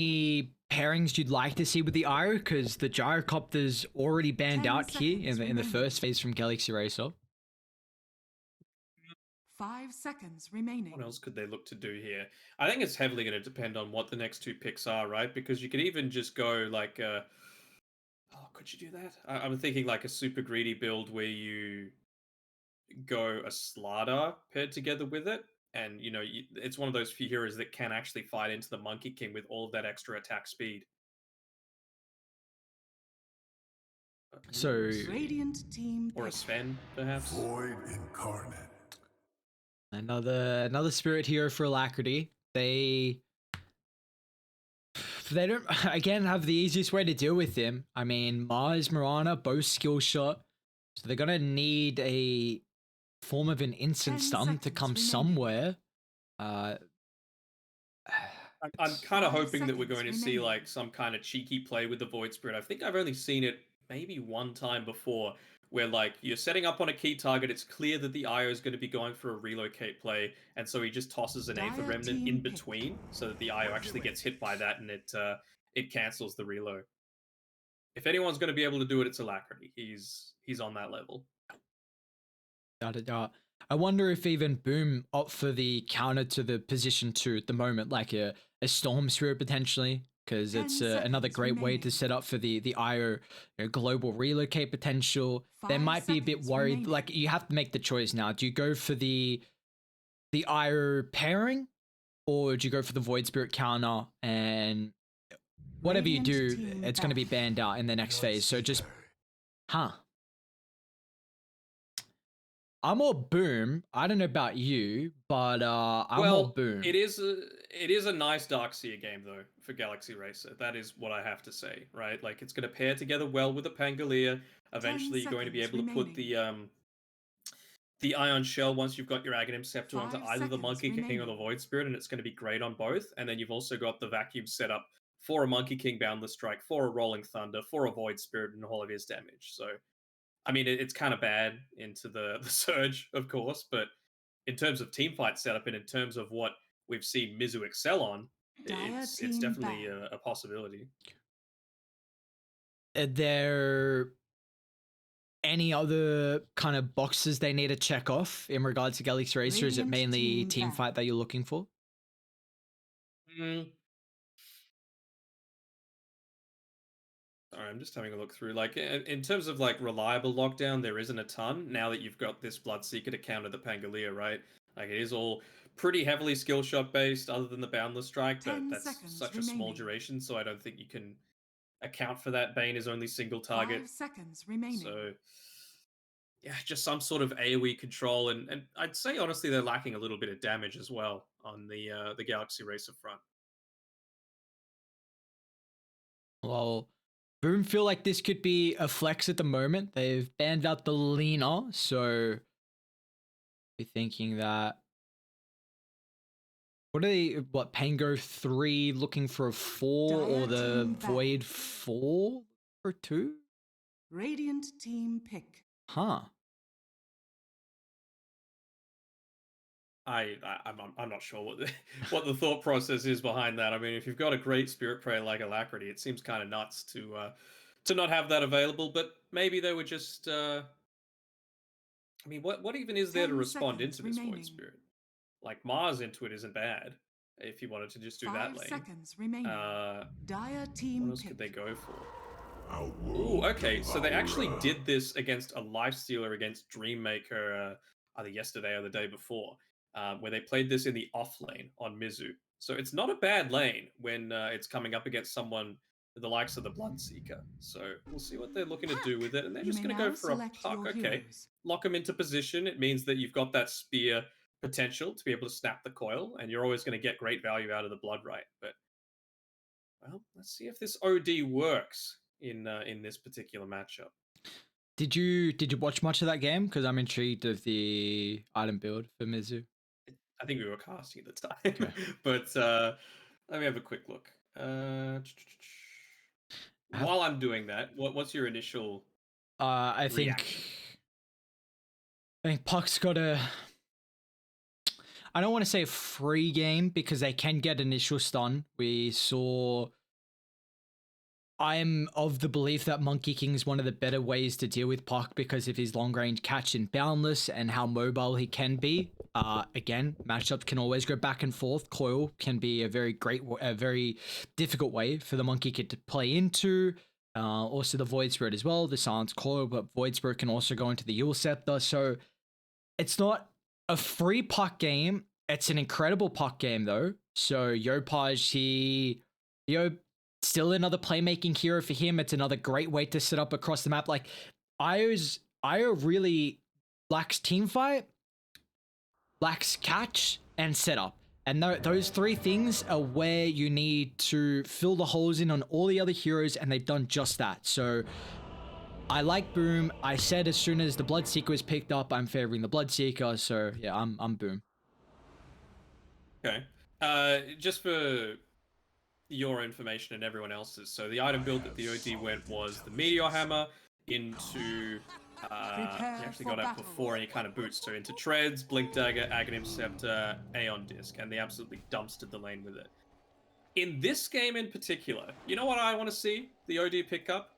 any pairings you'd like to see with the Iro? Because the gyrocopter's already banned 10 out here in seconds the first phase from Galaxy Racer. 5 seconds remaining. What else could they look to do here? I think it's heavily going to depend on what the next two picks are, right? Because you could even just go like, oh, could you do that? I'm thinking like a super greedy build where you go a Slardar paired together with it, and it's one of those few heroes that can actually fight into the Monkey King with all of that extra attack speed. So Radiant team or a Sven, perhaps. Void incarnate. another spirit hero for Alacrity. They don't again have the easiest way to deal with him. I mean, Mars, Mirana, both skill shot, so they're gonna need a form of an instant 10 stun to seconds come remaining. somewhere. I'm kind of 5 hoping that we're going to seconds see remaining. like some kind of cheeky play with the Void Spirit. I think I've only seen it maybe one time before, where like you're setting up on a key target, it's clear that the IO is going to be going for a relocate play, and so he just tosses an Aether Dire Remnant team in pick. between, so that the IO actually gets hit by that, and it cancels the reload. If anyone's going to be able to do it, it's Alacrity. He's on that level. I wonder if even Boom opt for the counter to the position 2 at the moment, like a Storm Spirit potentially, because 10 it's another seconds great way to remaining. set up for the IO global relocate potential. They 5 might be a bit seconds worried. remaining. Like, you have to make the choice now. Do you go for the IO pairing, or do you go for the Void Spirit counter? And whatever you Radiant do, team it's going to be F. banned out in the next phase. So just, I'm all Boom. I don't know about you, but I'm all Boom. It is a nice Darkseer game though for Galaxy Racer. That is what I have to say, right? Like it's going to pair together well with the Pangolier. Eventually, you're going to be able to put the Ion Shell once you've got your Aghanim Scepter onto 5 either the seconds Monkey King or the remaining. Void Spirit, and it's going to be great on both. And then you've also got the Vacuum set up for a Monkey King Boundless Strike, for a Rolling Thunder, for a Void Spirit, and all of his damage. So, I mean, it's kind of bad into the Surge, of course, but in terms of team fight setup and in terms of what we've seen Mizu excel on, it's definitely a possibility. Are there any other kind of boxes they need to check off in regards to Galaxy Racer? Is it Radiant mainly team team fight that you're looking for? Sorry, I'm just having a look through. Like, in terms of like reliable lockdown, there isn't a ton now that you've got this Bloodseeker to counter the Pangolier, right? Like, it is all pretty heavily skill shot based, other than the Boundless Strike, but 10 that's seconds such a small remaining. duration, so I don't think you can account for that. Bane is only single target. 5 seconds remaining. So, yeah, just some sort of AoE control, and I'd say honestly they're lacking a little bit of damage as well on the Galaxy Racer front. Well, Boom feel like this could be a flex at the moment. They've banned out the Lina, so be thinking that. What, Pango 3 looking for a 4 or Dire the team back. Void 4 for 2? Radiant team pick. Huh. I'm not sure what the thought process is behind that. I mean, if you've got a great Spirit Prayer like Alacrity, it seems kind of nuts to not have that available. But maybe they were just. I mean, what even is there to 10 respond into seconds this Void remaining. Spirit? Like Mars into it isn't bad if you wanted to just do 5 that lane. seconds remaining. Dire What team else pick. could they go for? Ooh, okay. So they actually did this against a Lifestealer against Dreammaker either yesterday or the day before, where they played this in the off lane on Mizu. So it's not a bad lane when it's coming up against someone the likes of the Bloodseeker. So we'll see what they're looking to do with it. And they're You just may going to go now for a select puck. your Okay. heroes. Lock them into position. It means that you've got that spear potential to be able to snap the coil, and you're always going to get great value out of the Blood Right. But, well, let's see if this OD works in this particular matchup. Did you watch much of that game? Because I'm intrigued of the item build for Mizu. I think we were casting at the time, Okay. but let me have a quick look. While I'm doing that, what's your initial? I think reaction? Puck's got a. I don't want to say a free game because they can get initial stun. We saw. I'm of the belief that Monkey King is one of the better ways to deal with Puck because of his long range catch in Boundless and how mobile he can be. Again, matchups can always go back and forth. Coil can be a very difficult way for the Monkey Kid to play into. Also the Void Spirit as well, the Silence Coil, but Void Spirit can also go into the Yule Scepter. So it's not a free Puck game. It's an incredible Puck game though. So Yopaj, still another playmaking hero for him. It's another great way to set up across the map. Like Io really lacks team fight, lacks catch, and setup. And those three things are where you need to fill the holes in on all the other heroes, and they've done just that. So I like Boom. I said as soon as the Bloodseeker was picked up, I'm favoring the Bloodseeker. So yeah, I'm Boom. Okay. Just for your information and everyone else's. So the item build that the OD went was the Meteor Hammer into he actually got out before and he kind of boots, so into Treads, Blink Dagger, Aghanim Scepter, Aeon Disc, and they absolutely dumpstered the lane with it. In this game in particular, you know what I want to see the OD pick up?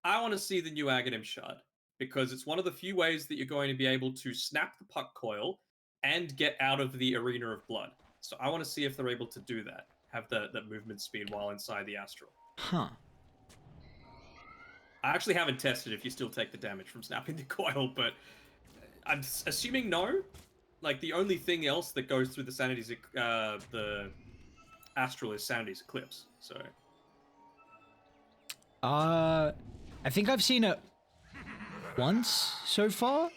I want to see the new Aghanim Shard, because it's one of the few ways that you're going to be able to snap the Puck Coil and get out of the Arena of Blood. So I want to see if they're able to do that. Have the movement speed while inside the Astral. Huh. I actually haven't tested if you still take the damage from snapping the coil, but I'm assuming no. Like, the only thing else that goes through the Sanity's, the Astral is Sanity's Eclipse, so... I think I've seen it once so far.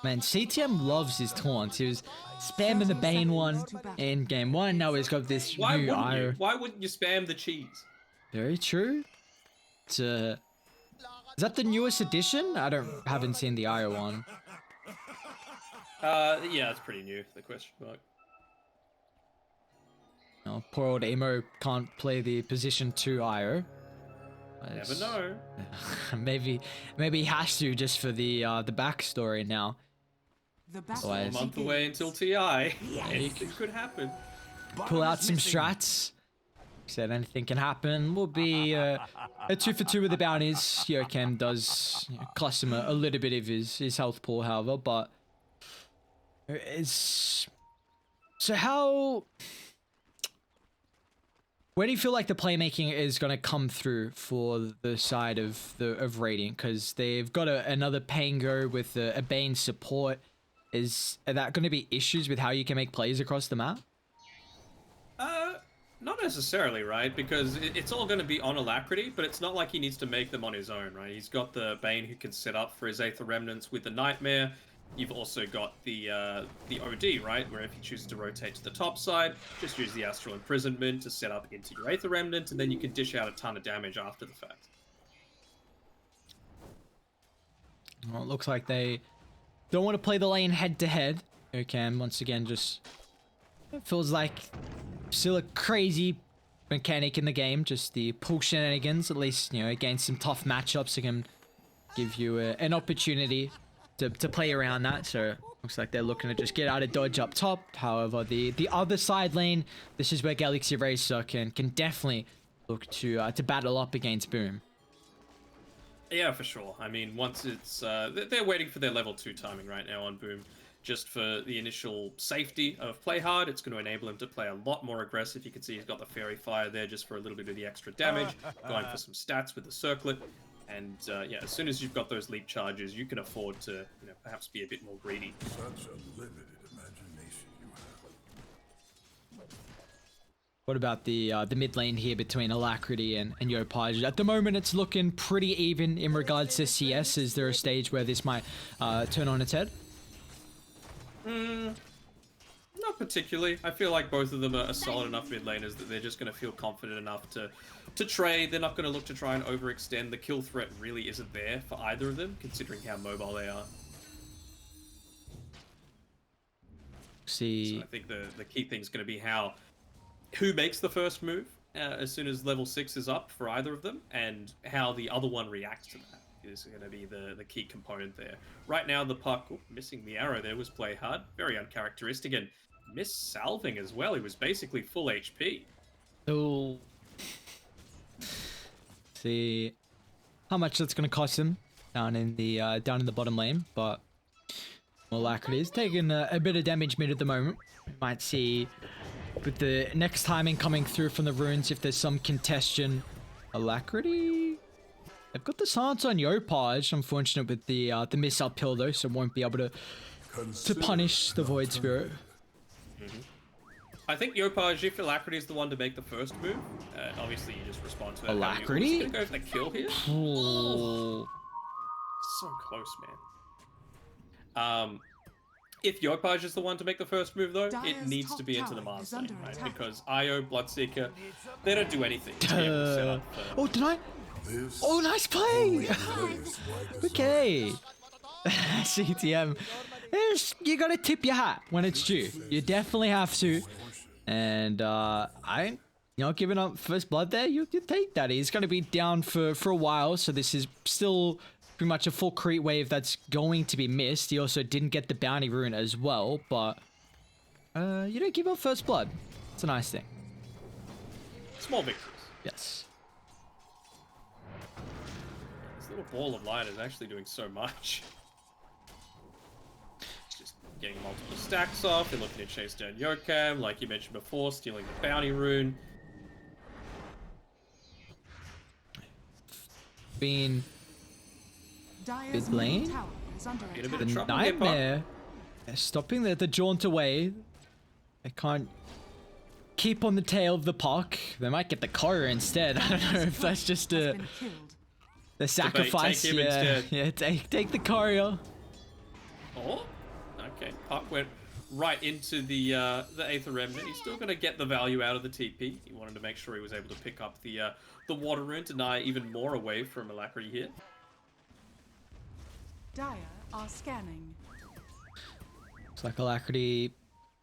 Man, CTM loves his taunts. He was spamming the Bane one in game 1. Now he's got this new IO. Why wouldn't you spam the cheese? Very true. It's is that the newest edition? Haven't seen the IO one. Yeah, it's pretty new. The question mark. No, poor old Emo can't play the position 2 IO. Never know. maybe he has to just for the backstory now. A month away until TI. Anything could happen. Pull out some strats. Said anything can happen. Will be a 2 for 2 with the bounties. Yokem does cost him a little bit of his health pool, however, but it's so where do you feel like the playmaking is going to come through for the side of Radiant? Because they've got another Pango with a Bane support. Are that going to be issues with how you can make plays across the map? Not necessarily, right? Because it's all going to be on Alacrity, but it's not like he needs to make them on his own, right? He's got the Bane who can set up for his Aether Remnants with the Nightmare. You've also got the OD, right? Where if he chooses to rotate to the top side, just use the Astral Imprisonment to set up into your Aether Remnant, and then you can dish out a ton of damage after the fact. Well, it looks like they don't want to play the lane head-to-head. Okay, once again, just... It feels like still a crazy mechanic in the game, just the pull shenanigans, at least, against some tough matchups, it can give you an opportunity to play around that. So looks like they're looking to just get out of dodge up top. However, the other side lane, this is where Galaxy Racer can definitely look to battle up against Boom. Yeah, for sure. I mean, once it's they're waiting for their level 2 timing right now on Boom. Just for the initial safety of play hard, it's going to enable him to play a lot more aggressive. You can see he's got the Fairy Fire there just for a little bit of the extra damage, going for some stats with the Circlet. And yeah, as soon as you've got those leap charges, you can afford to perhaps be a bit more greedy. Such a limited imagination you have. What about the mid lane here between Alacrity and Yopaj? At the moment, it's looking pretty even in regards to CS. Is there a stage where this might turn on its head? Not particularly. I feel like both of them are solid enough mid laners that they're just going to feel confident enough to trade. They're not going to look to try and overextend. The kill threat really isn't there for either of them, considering how mobile they are. See, So I think the key thing is going to be who makes the first move as soon as level 6 is up for either of them, and how the other one reacts to that is going to be the key component there. Right now, the Puck, missing the arrow there, was play hard. Very uncharacteristic, and missed salving as well. He was basically full HP. Oh. See how much that's gonna cost him down in the bottom lane, but Alacrity is taking a bit of damage mid at the moment. We might see with the next timing coming through from the runes if there's some congestion. Alacrity. They've got the silence on Yopaj. Unfortunate with the miss uphill though, so won't be able to punish the Void Spirit. I think Yopaj, if Alacrity is the one to make the first move, obviously you just respond to that. Alacrity? He's gonna go for the kill here. Oh. So close, man. If Yopaj is the one to make the first move, though, it Dire's needs to top be into the tower is master lane, under right? attack. Because IO, Bloodseeker, they don't do anything to be able to set up. Oh, did I? This Oh, nice play! place like this Okay. CTM. You gotta tip your hat when it's due. You definitely have to. And I, giving up first blood there, you take that. He's gonna be down for a while, so this is still pretty much a full creep wave that's going to be missed. He also didn't get the bounty rune as well, but you don't give up first blood. It's a nice thing. Small victories. Yes. This little ball of light is actually doing so much. It's just getting multiple stacks off. They're looking to chase down Yokam, like you mentioned before, stealing the bounty rune. Being Dire's Mid lane? middle tower is under In a bit attack. of the trouble here, Puck. nightmare. They're stopping the jaunt away. They can't keep on the tail of the puck. They might get the courier instead. I don't know if that's just Has a been killed. the sacrifice. take him Yeah, instead. yeah. Take the courier. Oh, okay. Puck went right into the Aether Remnant. He's still going to get the value out of the TP. He wanted to make sure he was able to pick up the water rune to deny even more away from Alacrity here. Dire are scanning. Looks like Alacrity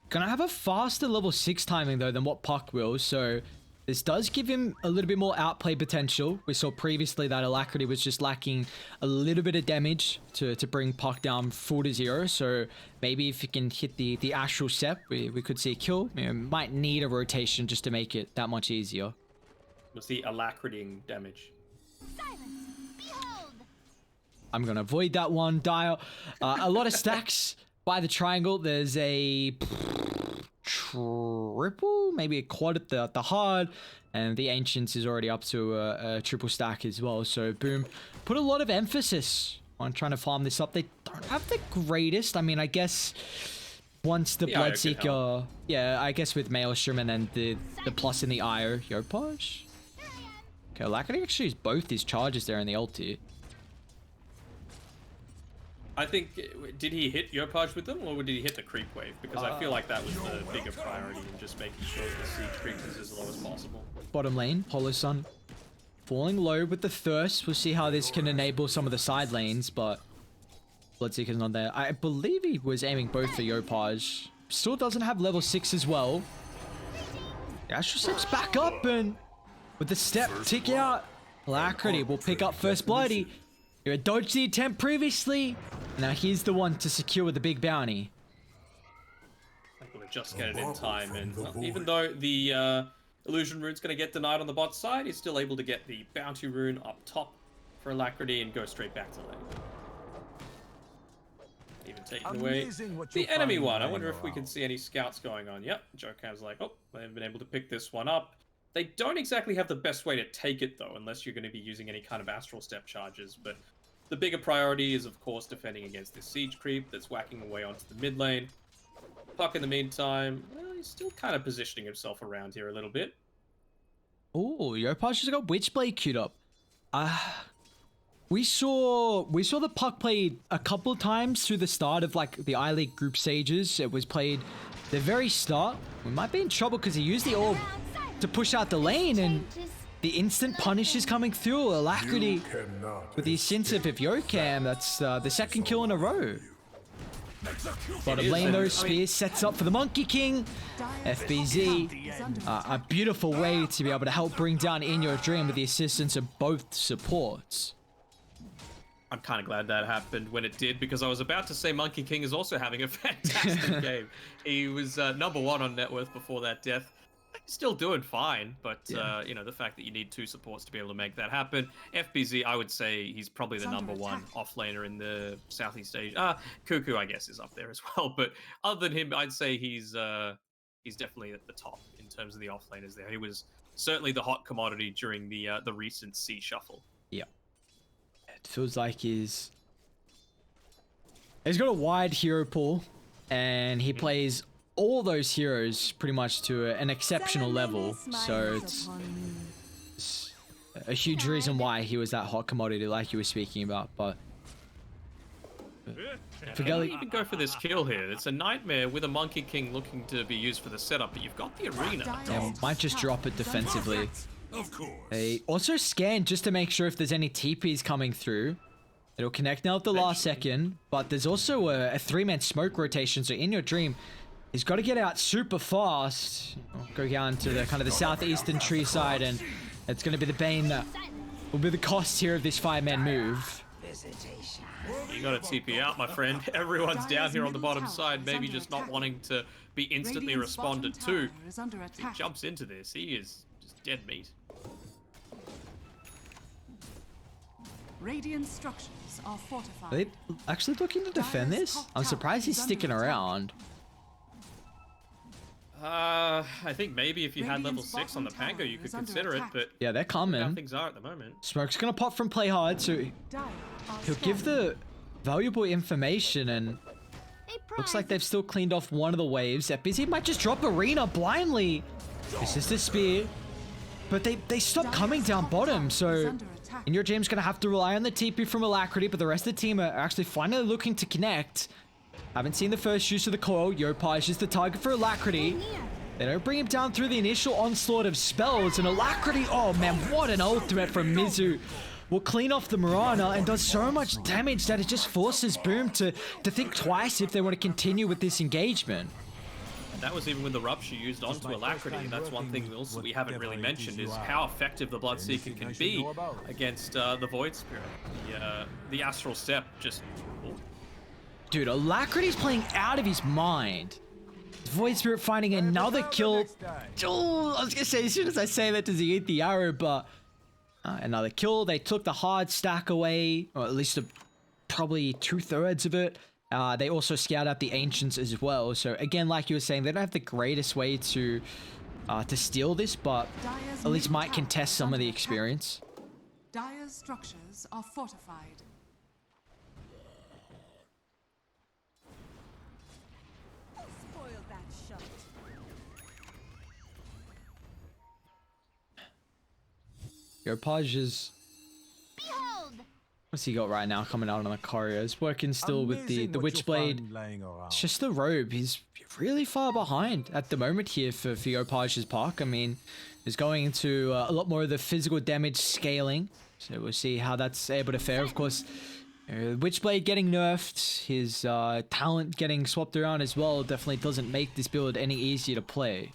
gonna have a faster level 6 timing though than what Puck will, so this does give him a little bit more outplay potential. We saw previously that Alacrity was just lacking a little bit of damage to bring Puck down full to 0, so maybe if he can hit the Astral Sep, we could see a kill. Might need a rotation just to make it that much easier. We'll see Alacritying damage. I'm gonna avoid that one. Dire. A lot of stacks by the triangle. There's a triple, maybe a quad at the hard, and the Ancients is already up to a triple stack as well. So boom, put a lot of emphasis on trying to farm this up. They don't have the greatest. I mean, I guess once the The IO can Bloodseeker, yeah, I guess with Maelstrom and then the plus in the IO, Yopaj. Okay, Alacrity actually used both his charges there in the ulti. I think, did he hit Yopaj with them, or did he hit the creep wave? Because I feel like that was the bigger priority in just making sure the siege creep is as low as possible. Bottom lane, Polo Sun falling low with the Thirst. We'll see how this can enable some of the side lanes, but Bloodseeker's not there. I believe he was aiming both for Yopaj. Still doesn't have level 6 as well. The Astral Sep's back up, and with the step tick out, Alacrity will pick up first blood. He had dodged the attempt previously. Now he's the one to secure the big bounty. Able to just get it in time, and well, even though the illusion rune's going to get denied on the bot side, he's still able to get the bounty rune up top for Alacrity and go straight back to lane. Even taking away the enemy one. I wonder if we can see any scouts going on. Yep, Jokav's like, oh, they haven't been able to pick this one up. They don't exactly have the best way to take it, though, unless you're going to be using any kind of Astral Step charges. But the bigger priority is, of course, defending against this siege creep that's whacking away onto the mid lane. Puck, in the meantime, well, he's still kind of positioning himself around here a little bit. Oh, Yopaj just got Witchblade queued up. We saw the puck played a couple of times through the start of like the I-League group stages. It was played the very start. We might be in trouble because he used the orb to push out the lane, and the instant punish is coming through. Alacrity with the incentive of Yokam. That's the second kill in a row. Bottom lane though, Spear sets up for the Monkey King. FBZ, a beautiful way to be able to help bring down In Your Dream with the assistance of both supports. I'm kind of glad that happened when it did, because I was about to say Monkey King is also having a fantastic game. He was #1 on net worth before that death. He's still doing fine, but Yeah. you know, the fact that you need 2 supports to be able to make that happen. FBZ, I would say he's probably the It's under #1 attack. offlaner in the Southeast Asia. Cuckoo, I guess, is up there as well. But other than him, I'd say he's definitely at the top in terms of the offlaners there. He was certainly the hot commodity during the recent C shuffle. Yeah. It feels like he's got a wide hero pool, and he plays all those heroes pretty much to an exceptional level. So it's a huge reason why he was that hot commodity, like you were speaking about. But for You Gully, even go for this kill here. It's a nightmare with a Monkey King looking to be used for the setup, but you've got the arena. yeah, might just drop it defensively. Of course. They also scan just to make sure if there's any TPs coming through. It'll connect now at the last second, but there's also a 3-man smoke rotation. So in your dream, he's got to get out super fast. Go down to the kind of the southeastern tree side, and it's going to be the bane that will be the cost here of this 5-man move. You got to TP out, my friend. Everyone's down here on the bottom side, maybe just not wanting to be instantly Radiant's bottom responded to. tower is under He attack. jumps into this. He is just dead meat. Radiant structures are Are fortified. they actually looking to defend this? I'm surprised he's sticking around. I think maybe if you had level Radiant's 6 on the bottom Pango, you tower could is under consider it, attack. but Yeah, they're how coming. things are at the moment. Smoke's going to pop from play hard, so Dire are he'll give scanning. the valuable information, and looks like they've still cleaned off one of the waves. FBZ might just drop arena blindly. This is the spear. But they stop coming down bottom, so in your James gonna have to rely on the TP from Alacrity, but the rest of the team are actually finally looking to connect. Haven't seen the first use of the coil. Yopaj is the target for Alacrity. They don't bring him down through the initial onslaught of spells, and Alacrity, oh man, what an ultimate from Mizu. Will clean off the Mirana and does so much damage that it just forces Boom to think twice if they want to continue with this engagement. That was even with the rupture used onto Alacrity. That's one thing also we haven't really mentioned, is how effective the Bloodseeker can be against the Void Spirit. The Astral Step just... oh. Dude, Alacrity's playing out of his mind. Void Spirit finding another kill. Oh, I was gonna say, as soon as I say that, does he eat the arrow? But another kill. They took the hard stack away, or at least probably 2/3 of it. They also scout out the Ancients as well. So again, like you were saying, they don't have the greatest way to steal this, but Dire's at least middle might tower contest is some of under the attack. experience. Dire's structures are fortified. Spoil that shot. Yopaj is... Behold! What's he got right now coming out on the courier? He's working still with the Witchblade. It's just the robe. He's really far behind at the moment here for Yopaj's Park. I mean, he's going into a lot more of the physical damage scaling. So we'll see how that's able to fare. Of course, Witchblade getting nerfed. His talent getting swapped around as well definitely doesn't make this build any easier to play.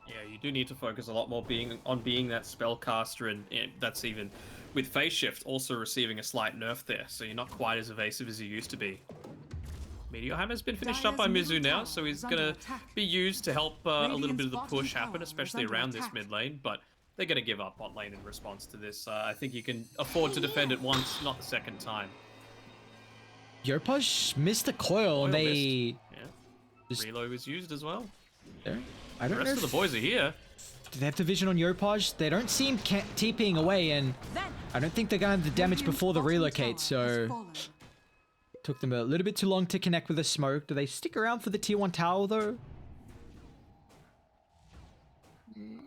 Yeah, you do need to focus a lot more on being that spellcaster, and that's even with Phase Shift also receiving a slight nerf there, so you're not quite as evasive as you used to be. Meteor Hammer's been finished up by Dire's Mizu middle now, tower so he's is under gonna attack. be used to help a little Radiant's bit of the bottom push happen, tower is especially under around this attack. mid lane, but they're gonna give up bot lane in response to this. I think you can afford to defend it once, not the second time. Yopaj missed the coil, and Coil they... Yeah. Just- Reload was used as well. I The don't know rest of the if... boys are here. Do they have the vision on Yopaj? They don't seem TPing away, and I don't think they're going to have the damage Radiant's before the bottom relocate, tower has so fallen. took them a little bit too long to connect with the smoke. Do they stick around for the tier 1 tower, though?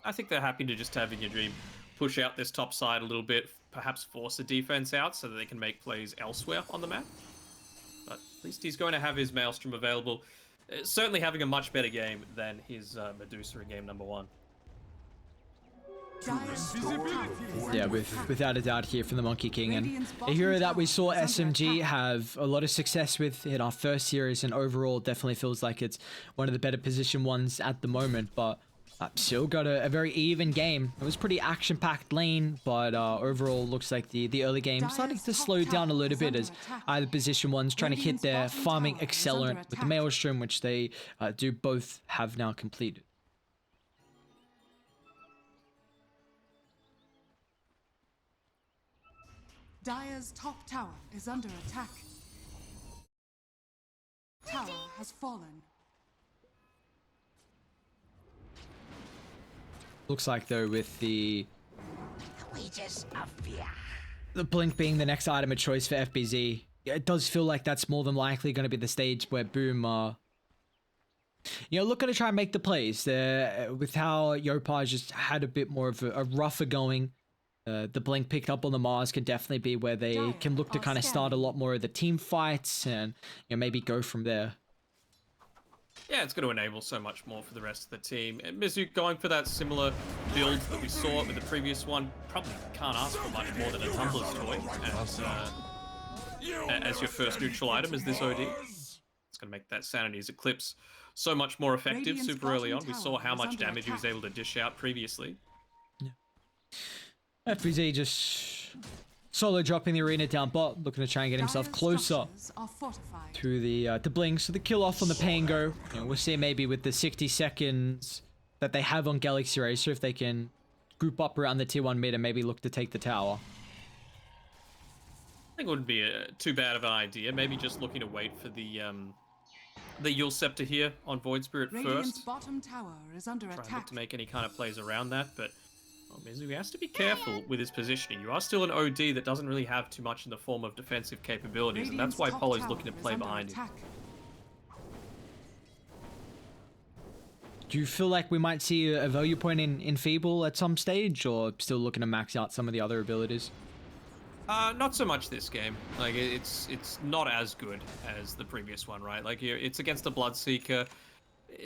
I think they're happy to just have in your dream push out this top side a little bit, perhaps force the defense out so that they can make plays elsewhere on the map. But at least he's going to have his Maelstrom available. Certainly having a much better game than his Medusa in game number 1. Dire's top tower is Yeah, under attack. without a doubt here from the Monkey King, and Radiant's a hero that we saw bottom tower is under SMG attack. have a lot of success with in our first series, and overall definitely feels like it's one of the better position ones at the moment. But Still got a very even game. It was pretty action-packed lane, but overall looks like the early game starting to slow down a little bit as either position one's trying to hit their farming accelerant with the Maelstrom, which they do both have now completed. Dire's top tower is under attack. Tower has fallen. Looks like though with the blink being the next item of choice for FBZ, it does feel like that's more than likely going to be the stage where Boom looking to try and make the plays. With how Yopaj just had a bit more of a rougher going. The blink picked up on the Mars can definitely be where they can look to kind of start a lot more of the team fights and maybe go from there. Yeah, it's going to enable so much more for the rest of the team. And Mizu going for that similar build that we saw with the previous one. Probably can't ask for much more than a Tumbler's Toy as your first neutral item as this OD. It's going to make that Sanity's Eclipse so much more effective super early on. We saw how much damage he was able to dish out previously. Yeah. FBZ just solo dropping the arena down bot, looking to try and get himself closer to the blink. So the kill off on the Pango. We'll see maybe with the 60 seconds that they have on Galaxy Racer if they can group up around the tier 1 mid and maybe look to take the tower. I think it wouldn't be too bad of an idea. Maybe just looking to wait for the Yule Scepter here on Void Spirit first. Bottom tower is under Try attack. to make any kind of plays around that, but Mizu has to be careful with his positioning. You are still an OD that doesn't really have too much in the form of defensive capabilities, and that's why Polo's looking to play behind him. Do you feel like we might see a value point in Feeble at some stage, or still looking to max out some of the other abilities? Not so much this game. Like, it's not as good as the previous one, right? Like, it's against the Bloodseeker.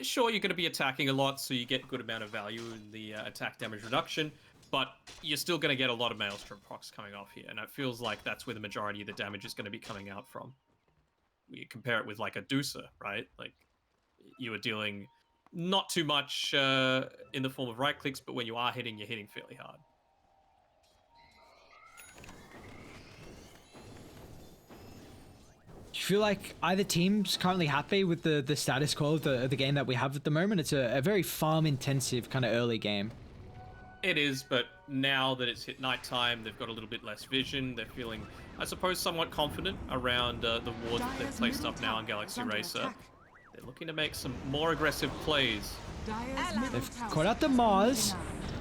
Sure, you're going to be attacking a lot, so you get a good amount of value in the attack damage reduction, but you're still going to get a lot of Maelstrom procs coming off here, and it feels like that's where the majority of the damage is going to be coming out from. You compare it with, like, a Deucer, right? Like, you are dealing not too much in the form of right clicks, but when you are hitting, you're hitting fairly hard. Do you feel like either team's currently happy with the status quo of the game that we have at the moment? It's a very farm-intensive kind of early game. It is, but now that it's hit nighttime, they've got a little bit less vision. They're feeling, I suppose, somewhat confident around the wards that they've placed up now on Galaxy Racer. They're looking to make some more aggressive plays. They've caught out the Mars.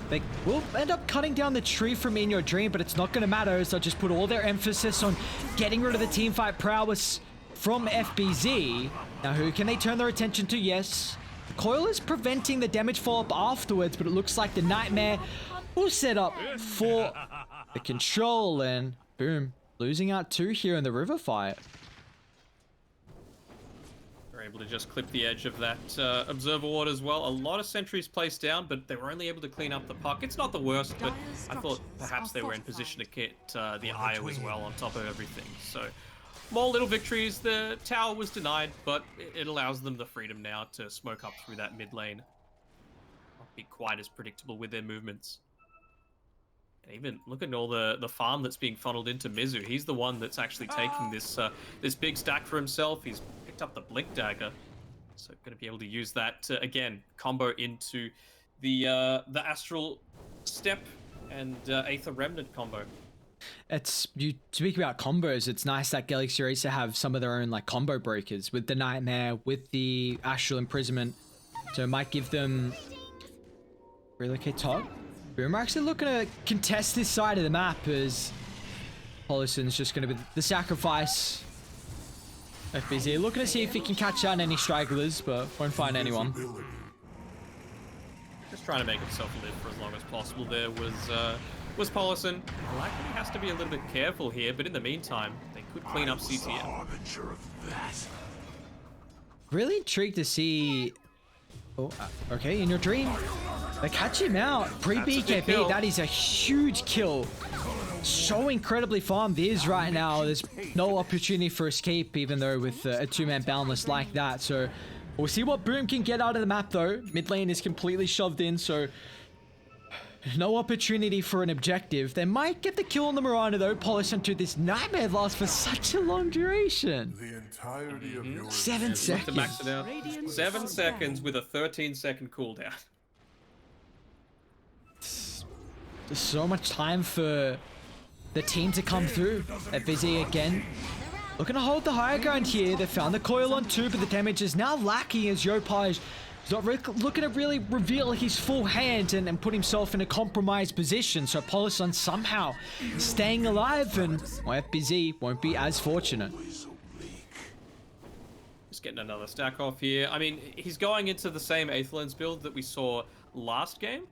They will end up cutting down the tree from In Your Dream, but it's not going to matter, as they'll just put all their emphasis on getting rid of the teamfight prowess from FBZ. Now, who can they turn their attention to? Yes, Coil is preventing the damage fall-up afterwards, but it looks like the Nightmare will set up for the control, and boom, losing out 2 here in the river fight. Able to just clip the edge of that observer ward as well. A lot of sentries placed down, but they were only able to clean up the puck. It's not the worst, but I thought perhaps they were in position to get the IO as well on top of everything. So more little victories. The tower was denied, but it allows them the freedom now to smoke up through that mid lane. Not be quite as predictable with their movements. And even look at all the farm that's being funneled into Mizu. He's the one that's actually taking this this big stack for himself. He's picked up the Blink Dagger, so going to be able to use that to, again, combo into the Astral Step and Aether Remnant combo. You speak about combos. It's nice that Galaxy Racer have some of their own like combo breakers with the Nightmare, with the Astral Imprisonment, so it might give them relocate top. We're actually looking to contest this side of the map as Polison's just going to be the sacrifice. FBZ looking to see if he can catch out any stragglers, but won't find anyone. Just trying to make himself live for as long as possible. There was Polison. Likely has to be a little bit careful here, but in the meantime, they could clean up CTM. Really intrigued to see. Oh, okay, In Your Dream. They catch him out. Pre-BKB, that is a huge kill. So incredibly farmed is right now. There's no opportunity for escape, even though with a 2-man boundless like that. So We'll see what Boom can get out of the map though. Mid lane is completely shoved in, so no opportunity for an objective. They might get the kill on the Mirana though. Polish into this nightmare lasts for such a long duration. The entirety of your 7 To seconds. max it out. 7 seconds with a 13-second cooldown. There's so much time for the team to come through. At Busy again. Looking to hold the higher ground here. They found the coil on 2, but the damage is now lacking as Yopaj is not looking to really reveal his full hand and put himself in a compromised position. So Polison somehow staying alive, and well, FBZ won't be as fortunate. Just getting another stack off here. I mean, he's going into the same Aetherlands build that we saw last game.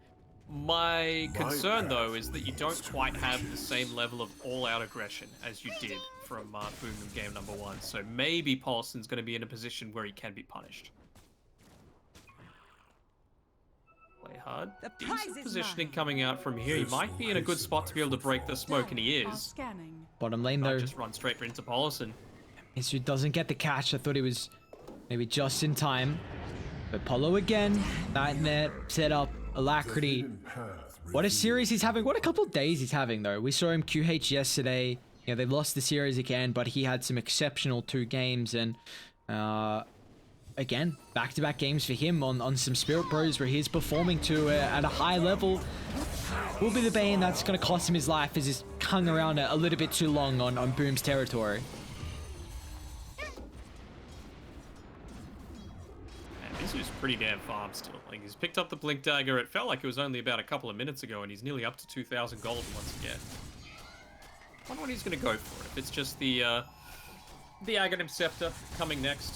My concern, though, is that you don't quite have the same level of all-out aggression as you did from Boom in game number 1. So maybe Polison's going to be in a position where he can be punished. Play hard. Decent positioning coming out from here. He might be in a good spot to be able to break the smoke, and he is. Scanning. Bottom lane Not though. just run straight into Polison. Mizu doesn't get the catch. I thought he was maybe just in time. But Polo again. Nightmare set up. Alacrity. What a series he's having. What a couple of days he's having though. We saw him QH yesterday. You know, they lost the series again, but he had some exceptional 2 games, and again, back-to-back games for him on some Spirit Bros where he's performing to at a high level. Will be the bane that's going to cost him his life, as he's hung around a little bit too long on Boom's territory. This is pretty damn farm still. Like, he's picked up the Blink Dagger. It felt like it was only about a couple of minutes ago, and he's nearly up to 2,000 gold once again. I wonder what he's going to go for. If it's just the Aghanim Scepter coming next.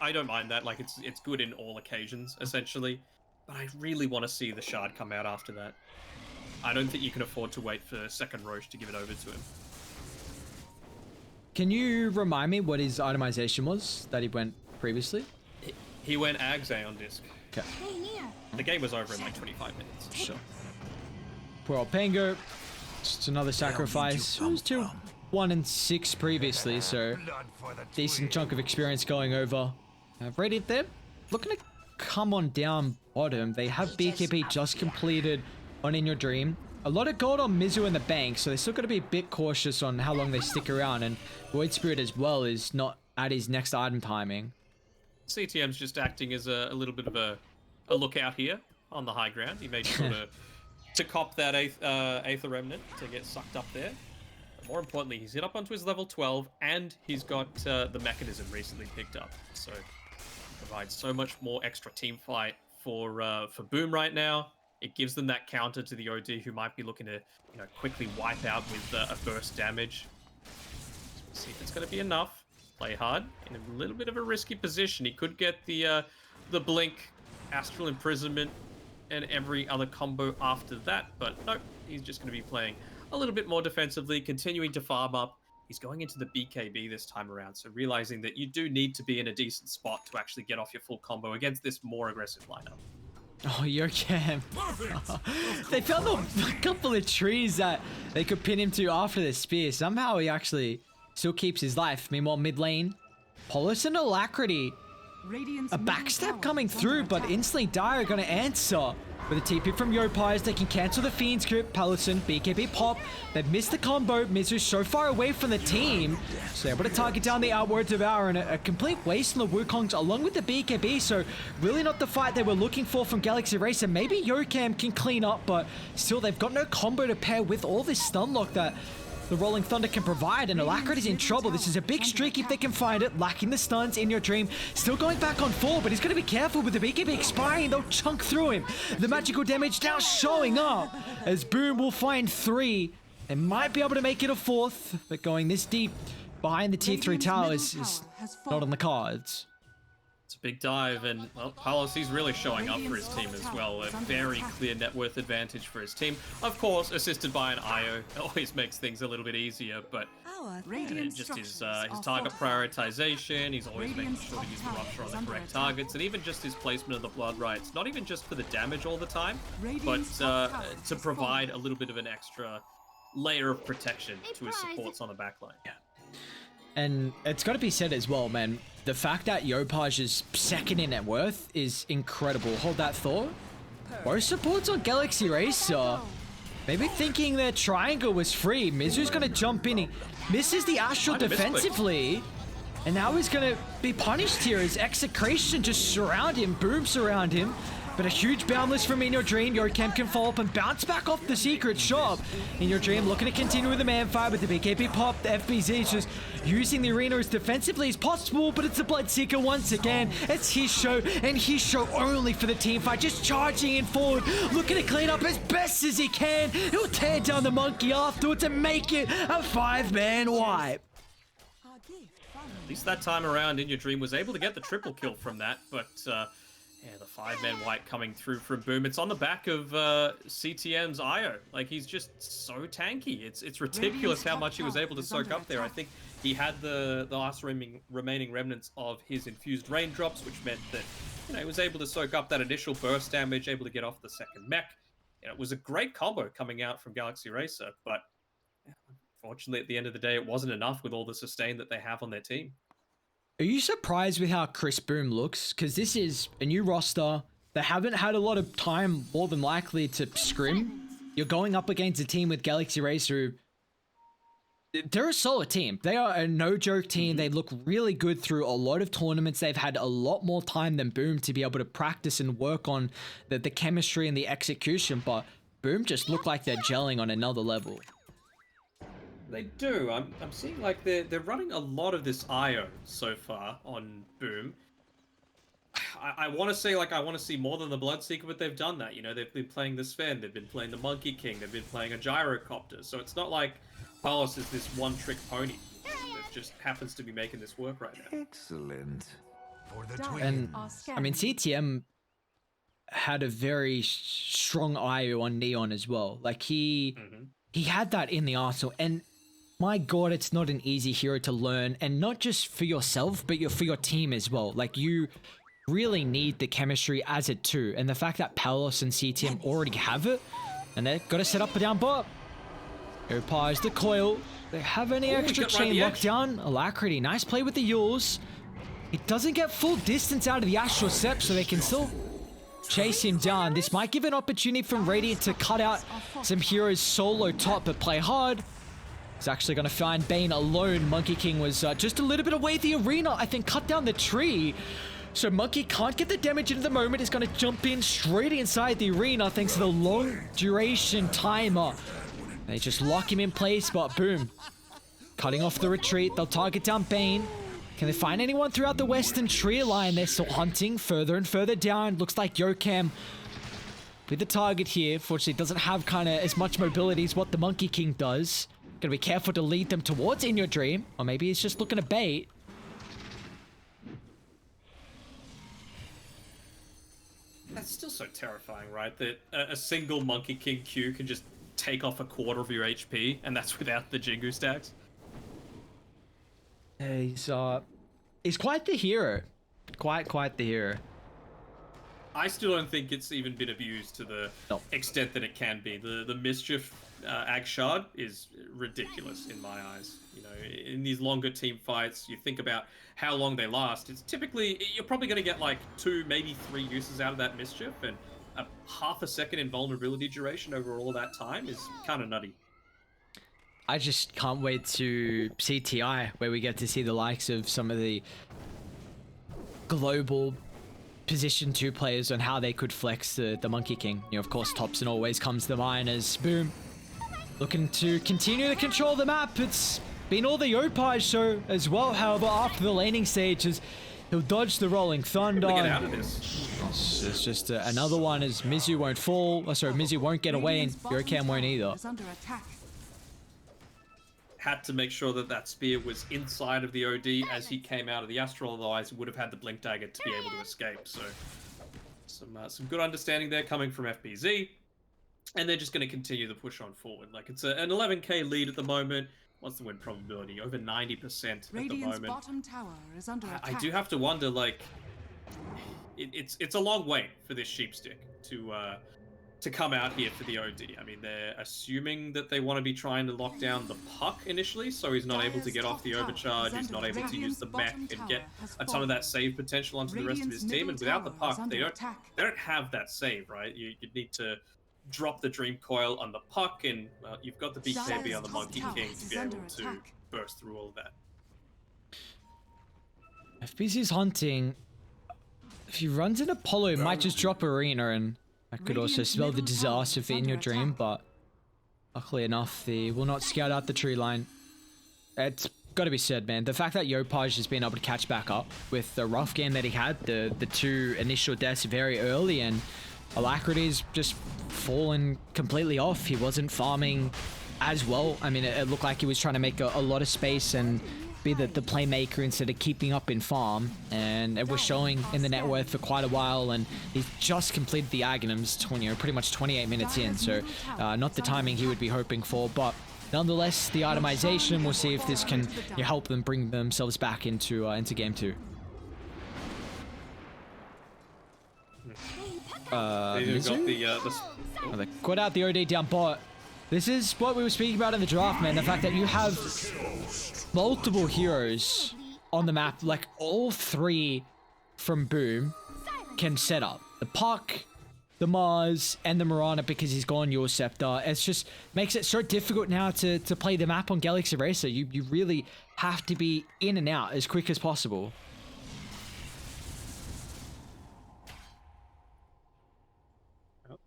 I don't mind that. Like, it's good in all occasions, essentially. But I really want to see the Shard come out after that. I don't think you can afford to wait for second Roche to give it over to him. Can you remind me what his itemization was that he went previously? He went Agze on disc. Okay. The game was over in like 25 minutes. Sure. Poor old Pango. Just another sacrifice. It was 2, 1, and 6 previously, so decent chunk of experience going over. Radiant there, looking to come on down bottom. They have BKB just completed on In Your Dream. A lot of gold on Mizu in the bank, so they're still got to be a bit cautious on how long they stick around. And Void Spirit as well is not at his next item timing. CTM's just acting as a little bit of a lookout here on the high ground. He made sure to cop that Aether Remnant to get sucked up there. But more importantly, he's hit up onto his level 12, and he's got the mechanism recently picked up. So provides so much more extra team fight for Boom right now. It gives them that counter to the OD, who might be looking to, you know, quickly wipe out with a burst damage. See if it's going to be enough. Play hard in a little bit of a risky position. He could get the blink, astral imprisonment, and every other combo after that, but nope. He's just going to be playing a little bit more defensively, continuing to farm up. He's going into the BKB this time around, so realizing that you do need to be in a decent spot to actually get off your full combo against this more aggressive lineup. Oh, your cam. They found a couple of trees that they could pin him to after the spear. Somehow he actually still keeps his life. Meanwhile, mid lane, Polis and Alacrity. A backstab coming through, but instantly Dire are going to answer with a TP from Yopaj. They can cancel the Fiend's Grip. Palison, BKB pop. They've missed the combo. Mizu's so far away from the team, so they're able to target down the Outward Devour, and a complete waste on the Wukongs along with the BKB. So really not the fight they were looking for from Galaxy Racer. Maybe Yokam can clean up, but still they've got no combo to pair with all this stun lock that the Rolling Thunder can provide, and Alacrity's in trouble. This is a big streak if they can find it. Lacking the stuns In Your Dream. Still going back on 4, but he's going to be careful with the BKB expiring. They'll chunk through him. The magical damage now showing up as Boom will find 3. They might be able to make it a 4th, but going this deep behind the T3 towers is not on the cards. It's a big dive, and well, Palos, he's really showing up for his team as well. A very clear net worth advantage for his team. Of course, assisted by an IO. It always makes things a little bit easier, but just his target prioritization, he's always making sure to use the Rupture on the correct targets, and even just his placement of the Blood Rights, not even just for the damage all the time, but to provide a little bit of an extra layer of protection to his supports on the backline. Yeah. And it's got to be said as well, man. The fact that Yopaj is second in net worth is incredible. Hold that thought. Most supports on Galaxy Racer. Maybe thinking their triangle was free. Mizu's going to jump in. He misses the Astral defensively. And now he's going to be punished here as Execration just surround him. Boom surround him. But a huge boundless from In Your Dream. Yokem can follow up and bounce back off the secret shop. In Your Dream looking to continue with the man fight, but the BKB pop. The FBZ is just using the arena as defensively as possible, but it's a Bloodseeker once again. It's his show, and his show only for the team fight. Just charging in forward, looking to clean up as best as he can. He'll tear down the monkey afterwards and make it a 5-man wipe. At least that time around, In Your Dream was able to get the triple kill from that, but yeah, the 5-man white coming through from Boom. It's on the back of CTM's IO. Like, he's just so tanky. It's ridiculous how much he was able to soak up there. I think he had the last remaining remnants of his infused raindrops, which meant that, you know, he was able to soak up that initial burst damage, able to get off the second mech. You know, it was a great combo coming out from Galaxy Racer, but yeah, unfortunately, at the end of the day, it wasn't enough with all the sustain that they have on their team. Are you surprised with how Chris Boom looks? Because this is a new roster. They haven't had a lot of time, more than likely, to scrim. You're going up against a team with Galaxy Racer who... They're a solid team. They are a no-joke team. They look really good through a lot of tournaments. They've had a lot more time than Boom to be able to practice and work on the chemistry and the execution. But Boom just look like they're gelling on another level. They do. I'm seeing like they're running a lot of this IO so far on Boom. I want to say, like, I want to see more than the Bloodseeker, but they've done that. You know, they've been playing the Sven, they've been playing the Monkey King, they've been playing a Gyrocopter. So it's not like Palos is this one-trick pony. It just happens to be making this work right now. Excellent. For the And, I mean, CTM had a very strong IO on Neon as well. Like, he had that in the arsenal, and my god, it's not an easy hero to learn, and not just for yourself, but for your team as well. Like, you really need the chemistry as a two, and the fact that Palos and CTM already have it, and they've got to set up a down bot. Opars the coil. They have any extra chain lockdown. Alacrity, nice play with the Yules. It doesn't get full distance out of the Astral Sept, so they can still chase him down. This might give an opportunity from Radiant to cut out some heroes solo top, but play hard. He's actually going to find Bane alone. Monkey King was just a little bit away the arena. I think cut down the tree. So Monkey can't get the damage into the moment. He's going to jump in straight inside the arena thanks to the long duration timer. They just lock him in place, but boom. Cutting off the retreat. They'll target down Bane. Can they find anyone throughout the western tree line? They're still hunting further and further down. Looks like Yokem with the target here. Fortunately, doesn't have kind of as much mobility as what the Monkey King does. Gotta be careful to lead them towards In Your Dream. Or maybe he's just looking to bait. That's still so terrifying, right? That a single Monkey King Q can just take off a quarter of your HP, and that's without the Jingu stacks. He's quite the hero. Quite the hero. I still don't think it's even been abused to the extent that it can be. The Mischief Agshard is ridiculous in my eyes. You know, in these longer team fights, you think about how long they last. It's typically, you're probably going to get like 2, maybe 3 uses out of that Mischief, and a half a second invulnerability duration over all that time is kind of nutty. I just can't wait to see TI, where we get to see the likes of some of the global position 2 players on how they could flex the Monkey King. You know, of course, Thompson always comes to mind as Boom looking to continue to control the map. It's been all the Yopaj show as well, however, after the laning stages, he'll dodge the Rolling Thunder. Get out of this. It's just another one as Mizu won't fall. Oh, sorry, Mizu won't get away, and Yokem won't either. Had to make sure that that spear was inside of the OD as he came out of the Astral, otherwise he would have had the Blink Dagger to be able to escape. So some good understanding there coming from FBZ. And they're just going to continue the push on forward. Like, it's an 11k lead at the moment. What's the win probability? Over 90% at the moment. Bottom tower is under attack. I do have to wonder, like, it's a long way for this Sheepstick to come out here for the OD. I mean, they're assuming that they want to be trying to lock down the puck initially, so he's not able to get off the overcharge, he's not able to use the mech and get a ton of that save potential onto the rest of his team, and without the puck, they don't have that save, right? You need to drop the Dream Coil on the puck, and you've got the BKB on the Monkey King to be able to burst through all of that. FBC's hunting. If he runs in Apollo, he might just drop Arena, and that could also spell the disaster for In Your Dream, but luckily enough, they will not scout out the tree line. It's got to be said, man. The fact that Yopaj has been able to catch back up with the rough game that he had, the 2 initial deaths very early, and Alacrity's just fallen completely off. He wasn't farming as well. I mean, it looked like he was trying to make a lot of space and be the playmaker instead of keeping up in farm, and it was showing in the net worth for quite a while, and he's just completed the Aghanims pretty much 28 minutes in, so not the timing he would be hoping for, but nonetheless the itemization, we'll see if this can help them bring themselves back into game 2. They got out the OD down bot. This is what we were speaking about in the draft, man. The fact that you have multiple heroes on the map, like all 3 from Boom can set up. The Puck, the Mars, and the Mirana, because he's gone Your Scepter. It's just makes it so difficult now to play the map on Galaxy Racer. You really have to be in and out as quick as possible.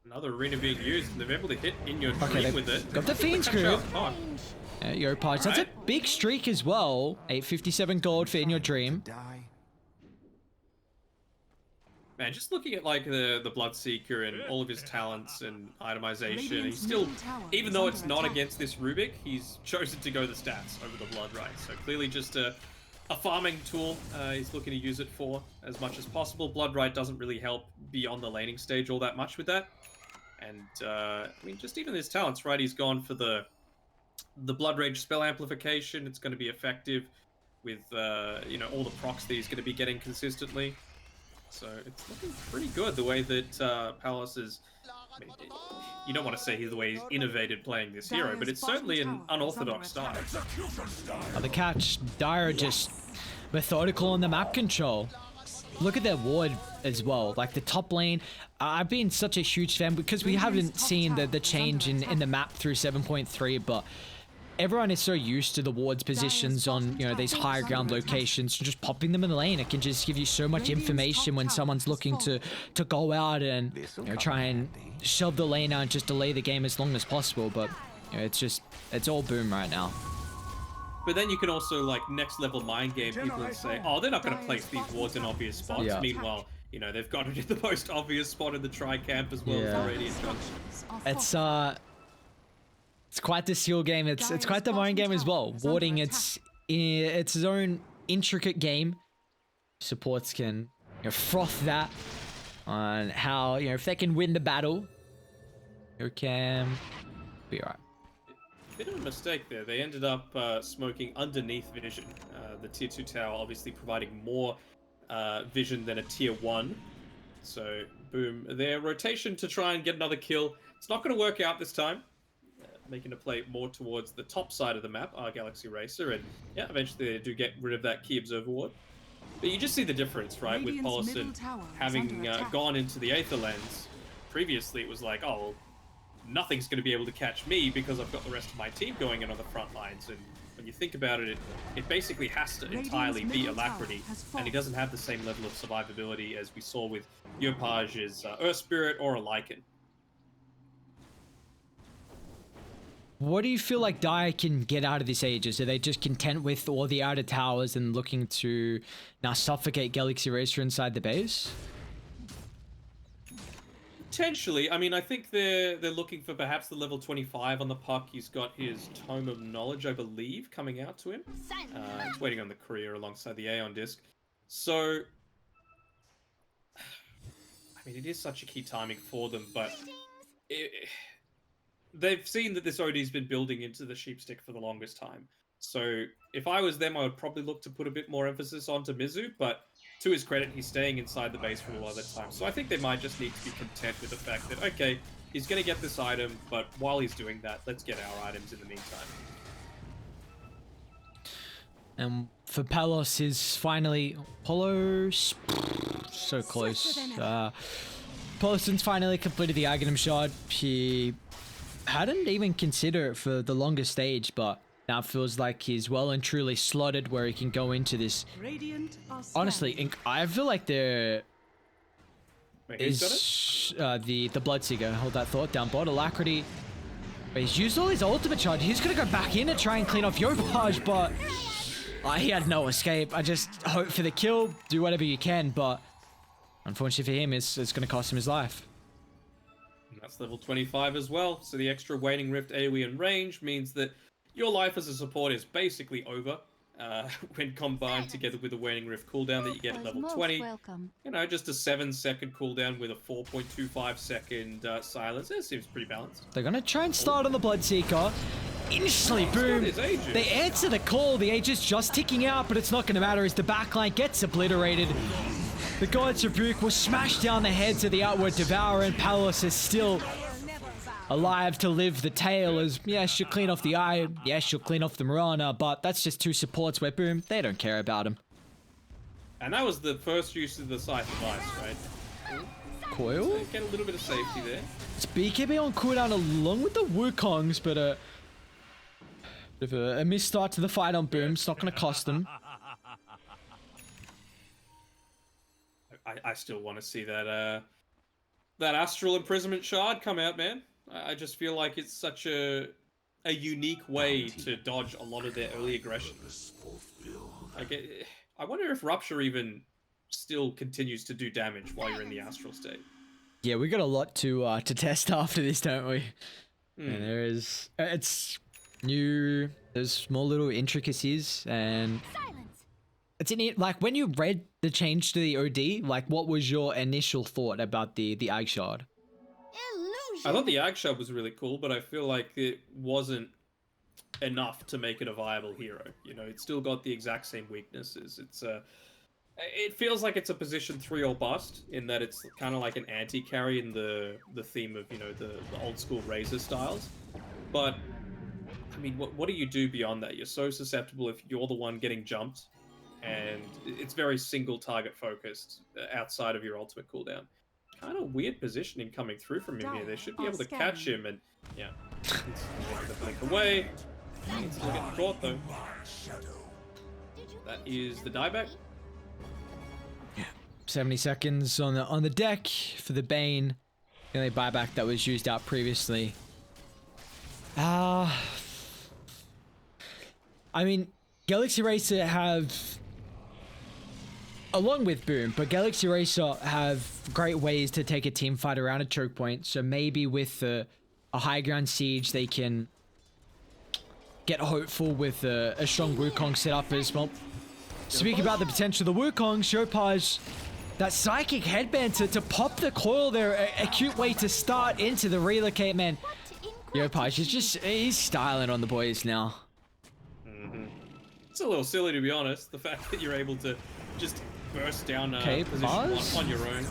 Another arena being used, and they're able to hit In Your Dream with it. Got the Fiend's Crew. Yopaj, that's a big streak as well. 857 gold for In Your Dream. Man, just looking at like the Bloodseeker and all of his talents and itemization, he's still, even though it's not against this Rubik, he's chosen to go the stats over the Blood, right? So clearly just a farming tool he's looking to use it for as much as possible. Bloodright doesn't really help beyond the laning stage all that much with that. And I mean, just even his talents, right? He's gone for the Blood Rage spell amplification. It's going to be effective with all the procs that he's going to be getting consistently. So it's looking pretty good the way that Palace is. I mean, you don't want to say the way he's innovated playing this hero, but it's certainly an unorthodox style. The catch, Dire just methodical on the map control. Look at their ward as well, like the top lane. I've been such a huge fan because we haven't seen the change in the map through 7.3, but everyone is so used to the ward's positions on these higher ground locations. Just popping them in the lane, it can just give you so much information when someone's looking to go out and try and shove the lane out and just delay the game as long as possible. But it's all Boom right now. But then you can also like next level mind game people and say, oh, they're not going to place these wards in obvious spots. Yeah. Meanwhile, they've got it in the most obvious spot in the tri-camp as well as the Radiant Junction. It's quite the skill game. It's quite the mind game as well. Warding, it's its own intricate game. Supports can froth that on how if they can win the battle, you can be alright. Bit of a mistake there. They ended up smoking underneath Vision. The tier 2 tower obviously providing more vision than a tier 1. So Boom, their rotation to try and get another kill. It's not going to work out this time. Making a play more towards the top side of the map, our Galaxy Racer, and yeah, eventually they do get rid of that key observer ward. But you just see the difference, right, with Paulson having gone into the Aether Lens. Previously it was like, oh, well, nothing's going to be able to catch me because I've got the rest of my team going in on the front lines. And when you think about it, it basically has to entirely be Alacrity, and he doesn't have the same level of survivability as we saw with Yopaj's Earth Spirit or a Lycan. What do you feel like Dire can get out of this Aegis? Are they just content with all the outer towers and looking to now suffocate Galaxy Racer inside the base? Potentially. I mean, I think they're looking for perhaps the level 25 on the puck. He's got his Tome of Knowledge, I believe, coming out to him. He's waiting on the career alongside the Aeon Disc. So, I mean, it is such a key timing for them, but they've seen that this OD's been building into the Sheepstick for the longest time. So if I was them, I would probably look to put a bit more emphasis onto Mizu, but to his credit, he's staying inside the base for a lot of the time. So I think they might just need to be content with the fact that, okay, he's going to get this item, but while he's doing that, let's get our items in the meantime. And for Palos is finally Polos so close. Poloson's finally completed the Aghanim shard. He hadn't even considered it for the longest stage, but now feels like he's well and truly slotted where he can go into this. Radiant are Honestly, I feel like there Wait, who's got it? is the Bloodseeker. Hold that thought. Down bot, Alacrity. He's used all his ultimate charge. He's gonna go back in and try and clean off Yopaj, but he had no escape. I just hope for the kill. Do whatever you can, but unfortunately for him, it's gonna cost him his life. And that's level 25 as well. So the extra Waning Rift AoE and range means that your life as a support is basically over when combined together with the Waning Rift cooldown that you get at level 20. Welcome. You know, just a 7-second cooldown with a 4.25-second silence. It seems pretty balanced. They're gonna try and start on the Bloodseeker. Instantly, boom. His Aegis. They answer the call. The Aegis just ticking out, but it's not gonna matter as the backline gets obliterated. The God's Rebuke will smash down the heads of the Outward Devourer, and Palos is still alive to live the tale as, yes, she'll clean off the Eye, yes, she'll clean off the Mirana, but that's just two supports where, boom, they don't care about him. And that was the first use of the Scythe of Ice, right? Coil? So get a little bit of safety there. It's BKB on cooldown along with the Wukongs, but bit of a misstart to the fight on Boom. It's not going to cost them. I still want to see that that Astral Imprisonment Shard come out, man. I just feel like it's such a unique way to dodge a lot of their early aggression. Like, I wonder if Rupture even still continues to do damage while you're in the Astral state. Yeah, we got a lot to test after this, don't we? And there is, it's new. There's small little intricacies, and it's in it. Like when you read the change to the OD, like what was your initial thought about the Ag Shard? I thought the Ag Shard was really cool, but I feel like it wasn't enough to make it a viable hero. You know, it's still got the exact same weaknesses. It feels like it's a position 3 or bust, in that it's kind of like an anti-carry in the theme of, you know, the old school Razor styles. But I mean, what do you do beyond that? You're so susceptible if you're the one getting jumped, and it's very single target focused outside of your ultimate cooldown. Kind of weird positioning coming through from him here. They should be able to catch him, and yeah, he's going to blink away. He's still getting caught though. That is the dieback. 70 seconds on the deck for the Bane. The only buyback that was used out previously. I mean, Galaxy Racer have, along with Boom, but Galaxy Racer have great ways to take a team fight around a choke point. So maybe with a high ground siege, they can get hopeful with a strong Wukong setup as well. Speaking about the potential of the Wukong, Shopaj, that psychic headband to pop the coil there, a cute way to start into the relocate, man. Yopaj is just, he's styling on the boys now. It's a little silly, to be honest, the fact that you're able to just burst down position 1 on your own.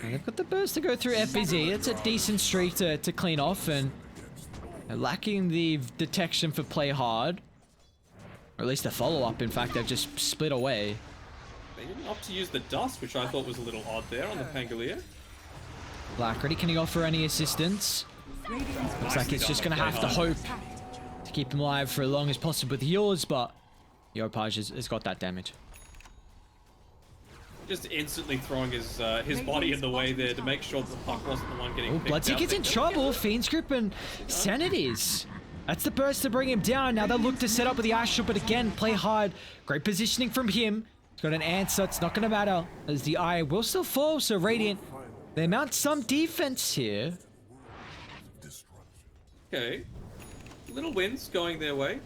And they've got the burst to go through FBZ. It's a decent streak to clean off, and lacking the detection for play hard. Or at least the follow-up, in fact, they've just split away. They didn't opt to use the dust, which I thought was a little odd there on the Pangolier. Blackready, can he offer any assistance? Looks like it's just going to have to hope to keep him alive for as long as possible with yours, but Yopaj has got that damage. Just instantly throwing his body in the way there to make sure that the puck wasn't the one getting picked up. Bloodseeker's in trouble. Fiend's Grip and Sanities. That's the burst to bring him down. Now they'll look to set up with the Astral, but again, play hard. Great positioning from him. He's got an answer. It's not going to matter as the Eye will still fall, so Radiant, they mount some defense here. Okay. Little wins going their way.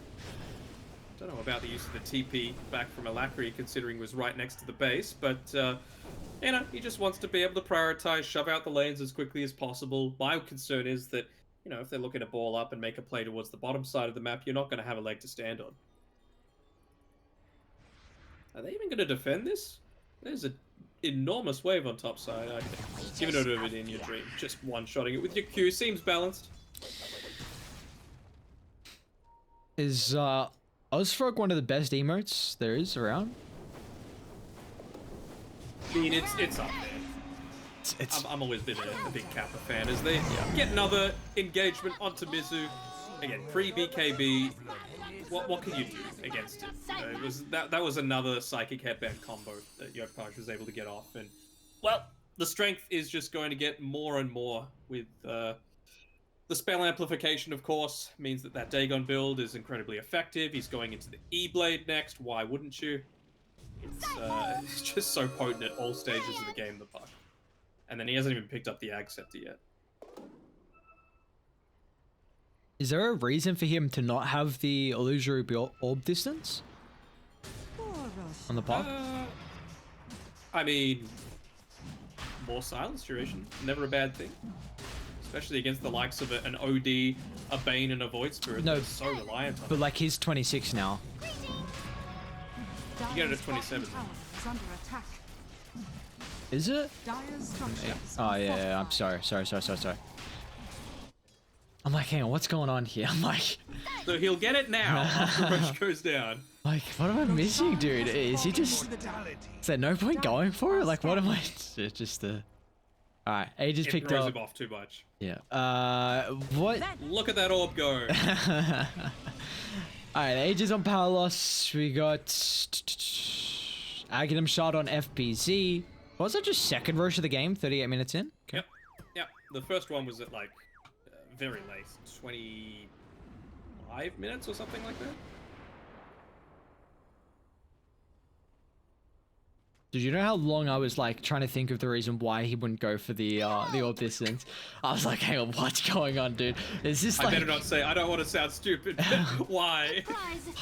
Don't know about the use of the TP back from Alacrity, considering it was right next to the base, but you know, he just wants to be able to prioritize, shove out the lanes as quickly as possible. My concern is that, you know, if they're looking to ball up and make a play towards the bottom side of the map, you're not going to have a leg to stand on. Are they even going to defend this? There's an enormous wave on top side. I give it over it in your dream. Just one-shotting it with your Q seems balanced. Is Ozfrog one of the best emotes there is around? I mean, it's up there. I'm always been a big Kappa fan. As they get another engagement onto Mizu, again pre-BKB. What can you do against it? It was that was another psychic headband combo that Yopaj was able to get off, and well, the strength is just going to get more and more with the spell amplification. Of course, means that Dagon build is incredibly effective. He's going into the E-Blade next. Why wouldn't you? It's just so potent at all stages of the game. The Puck, and then he hasn't even picked up the Ag Scepter yet. Is there a reason for him to not have the illusory orb distance on the Puck? I mean, more silence duration, never a bad thing. Especially against the likes of an OD, a Bane, and a Void Spirit. No, They're so reliant on but like he's 26 now. You get it at 27. Tower is under attack. Is it? Dire's structures Oh are yeah, I'm fortified. sorry. I'm like, hang on, what's going on here? I'm like, So he'll get it now after Rush goes down. what am I missing, dude? Is he just? Is there no point going for it? Like, what am I? It's just the. All right, Aegis It picked throws up. him off too much. Yeah. What? Look at that orb go. Alright, Aegis on Palos. We got Aghanim shot on FPZ. Was that just second rush of the game? 38 minutes in? Okay. Yep. The first one was at like very late, 25 minutes or something like that. Did you know how long I was like trying to think of the reason why he wouldn't go for the orb distance? I was like, hang on, what's going on, dude? Is this like? I better not say. I don't want to sound stupid. But why?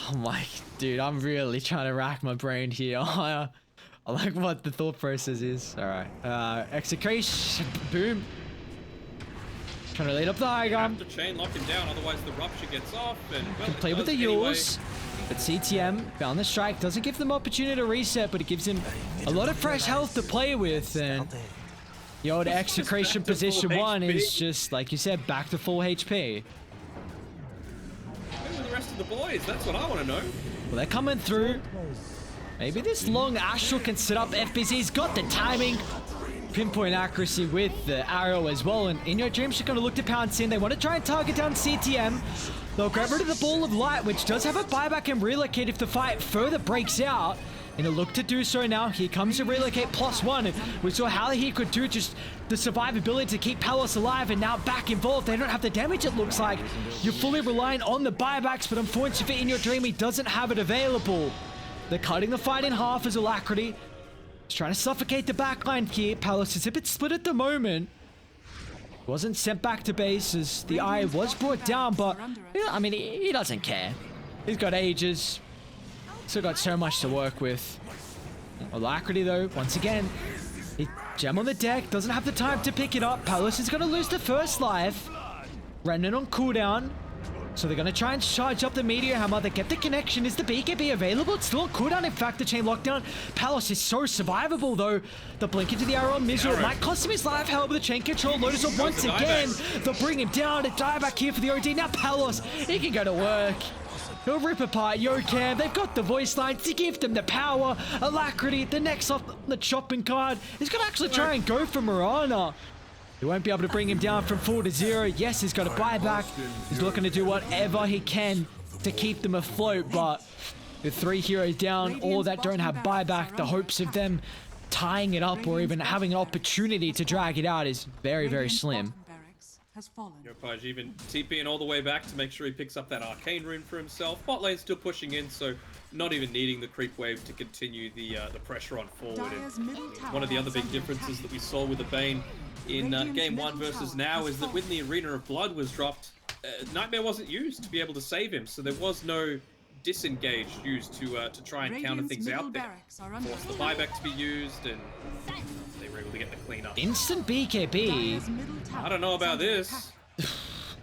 I'm like, dude, I'm really trying to rack my brain here. I like what the thought process is. All right, execution, boom. Trying to lead up the high gun. Have to chain lock him down, otherwise the rupture gets off. And well, Can it play with the does anyway. Yules, but CTM found the strike. Doesn't give them opportunity to reset, but it gives him a lot of fresh health to play with. And the old execration back to position full 1 is HP. just, like you said, back to full HP. Where were the rest of the boys? That's what I want to know. Well, they're coming through. Maybe this long Astral can set up. FBZ's got the timing. Pinpoint accuracy with the arrow as well. And in your dreams, you're going to look to pounce in. They want to try and target down CTM. They'll grab rid of the ball of light, which does have a buyback and relocate if the fight further breaks out. In a look to do so now, here comes a relocate +1. And we saw how he could do just the survivability to keep Palos alive, and now back involved. They don't have the damage, it looks like. You're fully reliant on the buybacks, but unfortunately for In Your Dream, he doesn't have it available. They're cutting the fight in half as Alacrity. He's trying to suffocate the backline here. Palos is a bit split at the moment. Wasn't sent back to base as the eye was brought down, but yeah, I mean, he doesn't care. He's got Aegis. Still got so much to work with. Alacrity though, once again, he gem on the deck, doesn't have the time to pick it up. Palos is going to lose the first life. Remnant on cooldown. So they're going to try and charge up the Meteor Hammer. They get the connection. Is the BKB available? It's still on cooldown. In fact, the chain lockdown. Palos is so survivable, though. The blink into the arrow on Mizu. It might cost him his life. However, the chain control. Lotus up once again. They'll bring him down. A dieback here for the OD. Now Palos, he can go to work. He'll rip apart Yocam. They've got the voice lines to give them the power. Alacrity, the next off the chopping card. He's going to actually try and go for Mirana. He won't be able to bring him down from 4 to 0. Yes, he's got a buyback. He's looking to do whatever he can to keep them afloat, but with 3 heroes down, all that don't have buyback, the hopes of them tying it up or even having an opportunity to drag it out is very, very slim. Has fallen. Yopaj even TPing all the way back to make sure he picks up that arcane rune for himself. Bot lane still pushing in, so not even needing the creep wave to continue the pressure on forward. And one of the other big differences that we saw with the Bane in game 1 versus now is that when the Arena of Blood was dropped, Nightmare wasn't used to be able to save him, so there was no disengage used to try and counter things out there. Force the buyback to be used, and they were able to get the clean up. Instant BKB. I don't know about this.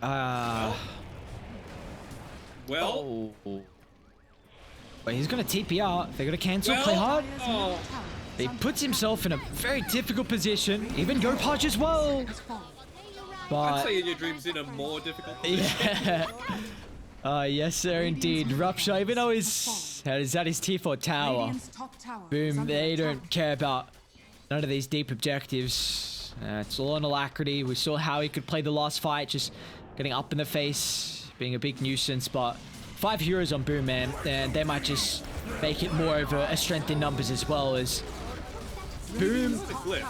Well, But he's going to TP out. They're going to cancel, play hard. Oh, He puts himself in a very difficult position. Even Yopaj as well. Has fallen. I'd But say in your dreams in a more difficult position. yeah. Yes, sir, indeed. Rupture, even though he's at his T4 tower. Radiant's top tower is Boom, under they attack. don't care about none of these deep objectives. It's all on alacrity. We saw how he could play the last fight, just getting up in the face, being a big nuisance. But 5 heroes on Boom, man, and they might just make it more of a strength in numbers as well. As Boom, The clip.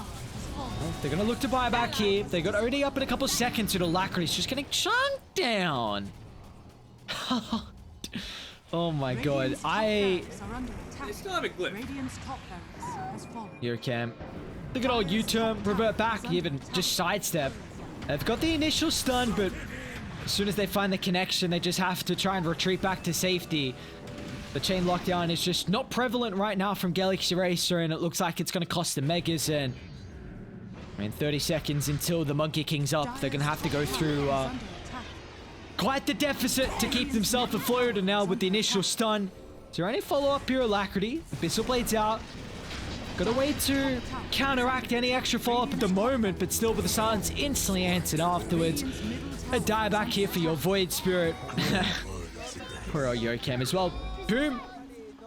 they're gonna look to buy back here. They got OD up in a couple seconds, and alacrity's just getting chunked down. Oh my god, Radiant's top barracks are under They attack. still have a glitch. Radiant's top barracks has fallen. Here, Cam. Look at old U-turn, revert back, even just sidestep. They've got the initial stun, but as soon as they find the connection, they just have to try and retreat back to safety. The chain lockdown is just not prevalent right now from Galaxy Racer, and it looks like it's going to cost the Megas. And I mean, 30 seconds until the Monkey King's up, they're going to have to go through Is under attack. quite the deficit to keep themselves afloat. And now with the initial stun, is there any follow-up here? Alacrity, Abyssal Blade's out. Got a way to counteract any extra follow-up at the moment, but still with the silence instantly answered afterwards. A dieback here for your Void Spirit. Poor old Yocam as well. Boom.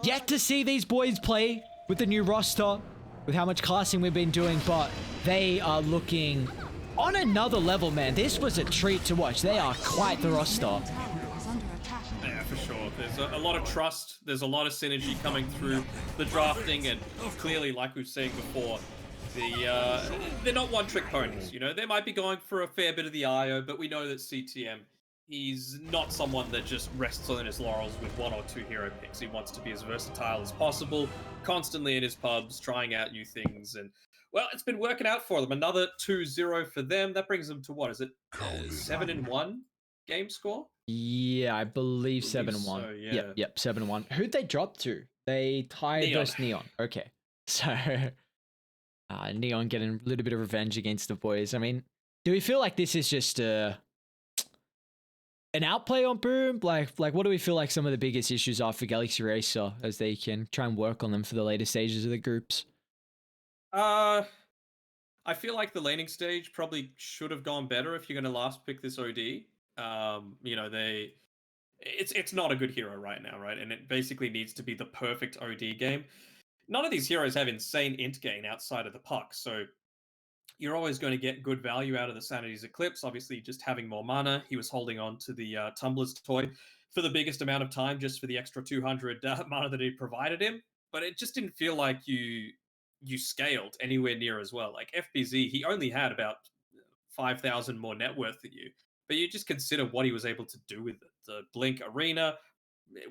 Yet to see these boys play with the new roster, with how much classing we've been doing, but they are looking on another level, man. This was a treat to watch. They are quite the roster. Tower is under attack. Yeah, for sure. There's a lot of trust. There's a lot of synergy coming through the drafting, and clearly, like we were saying before, they're not one-trick ponies. You know, they might be going for a fair bit of the IO, but we know that CTM, he's not someone that just rests on his laurels with 1 or 2 hero picks. He wants to be as versatile as possible, constantly in his pubs, trying out new things, and well, it's been working out for them. Another 2-0 for them. That brings them to what is it? 7-1 game score. Yeah, I believe 7-1. so, yeah. Yep, 7-1. Who'd they drop to? They tied Neon. versus Neon. Okay. So, Neon getting a little bit of revenge against the boys. I mean, do we feel like this is just an outplay on Boom? Like, what do we feel like some of the biggest issues are for Galaxy Racer as they can try and work on them for the later stages of the groups? I feel like the laning stage probably should have gone better if you're going to last pick this OD. You know, it's not a good hero right now, right? And it basically needs to be the perfect OD game. None of these heroes have insane int gain outside of the puck, so you're always going to get good value out of the Sanity's Eclipse. Obviously, just having more mana, he was holding on to the Tumblr's toy for the biggest amount of time, just for the extra 200 mana that he provided him. But it just didn't feel like you scaled anywhere near as well. Like FBZ, he only had about 5,000 more net worth than you. But you just consider what he was able to do with it. The Blink Arena